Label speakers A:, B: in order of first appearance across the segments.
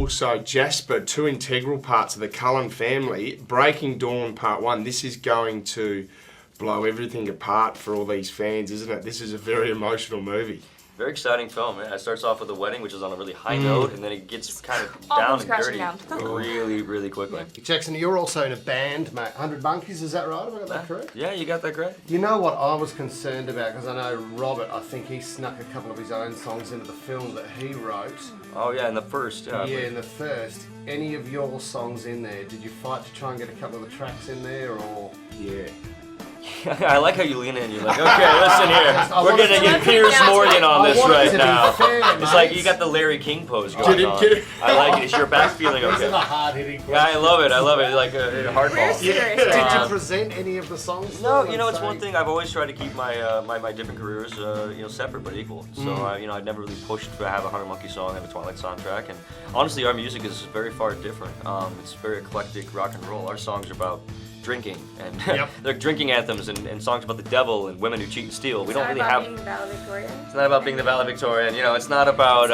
A: also Jasper, two integral parts of the Cullen family. Breaking Dawn Part 1, this is going to blow everything apart for all these fans, isn't it? This is a very emotional movie.
B: Very exciting film. Yeah. It starts off with a wedding, which is on a really high note, and then it gets kind of down and dirty really, really quickly.
C: Jackson, you're also in a band, mate. 100 Monkeys, is that right? Have I got that correct?
B: Yeah, you got that correct.
C: You know what I was concerned about, because I know Robert, I think he snuck a couple of his own songs into the film that he wrote.
B: Oh yeah, in the first.
C: Yeah, in the first. Any of your songs in there? Did you fight to try and get a couple of the tracks in there, or...?
A: Yeah.
B: I like how you lean in. You're like, okay, listen here. We're gonna get Piers Morgan on this right now. It's like you got the Larry King pose going on. I like it. Is your back feeling okay?
C: These are the hard-hitting questions.
B: Yeah, I love it. I love it. Like a hardball.
C: Did you present any of the songs?
B: No, you know, it's one thing. I've always tried to keep my my different careers, separate but equal. So I'd never really pushed to have a 100 Monkey song, have a Twilight soundtrack, and honestly, our music is very far different. It's very eclectic rock and roll. Our songs are about drinking and they're drinking anthems and songs about the devil and women who cheat and steal. We don't really have.
D: It's not about being the valedictorian.
B: It's not about being the valedictorian. You know, it's not about.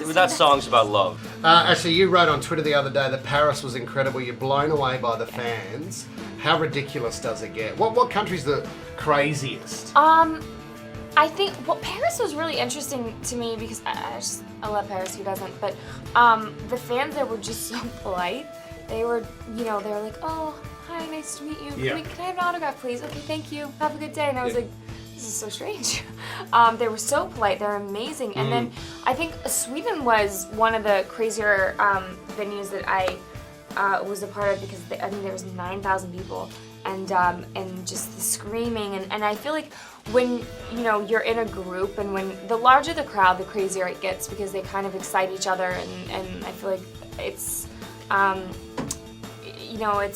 B: We're not songs about love.
C: Actually, you wrote on Twitter the other day that Paris was incredible. You're blown away by the fans. How ridiculous does it get? What country's the craziest?
D: I think Paris was really interesting to me because I love Paris. Who doesn't? But the fans there were just so polite. They were, they were like, oh. Hi, nice to meet you. Can I have an autograph, please? Okay, thank you. Have a good day. And I was like, this is so strange. They were so polite. They're amazing. And then I think Sweden was one of the crazier venues that I was a part of because I think there was 9,000 people, and just the screaming and I feel like when you're in a group and when the larger the crowd, the crazier it gets because they kind of excite each other and I feel like it's.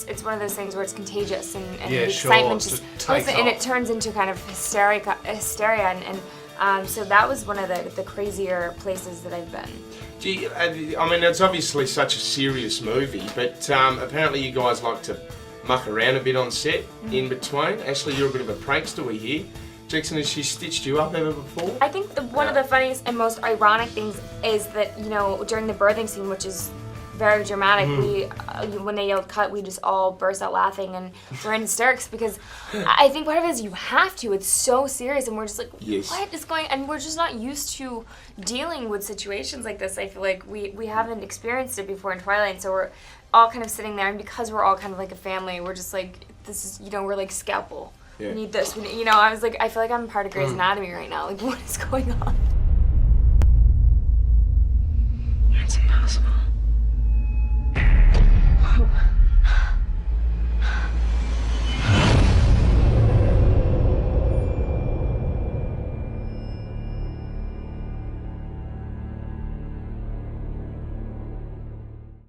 D: It's one of those things where it's contagious and the excitement just takes off. And it turns into kind of hysteria and so that was one of the crazier places that I've been.
A: Gee, I mean, it's obviously such a serious movie, but apparently you guys like to muck around a bit on set in between. Ashley, you're a bit of a prankster, we hear. Jackson, has she stitched you up ever before?
D: I think one of the funniest and most ironic things is that, during the birthing scene, which is very dramatic. When they yelled cut, we just all burst out laughing and we're in hysterics because I think part of it is you have to. It's so serious and we're just like, what is going on? And we're just not used to dealing with situations like this. I feel like we haven't experienced it before in Twilight, so we're all kind of sitting there and because we're all kind of like a family, we're just like, this is, we're like scalpel. We need this. I was like, I feel like I'm part of Grey's Anatomy right now. Like, what is going on?
E: It's impossible.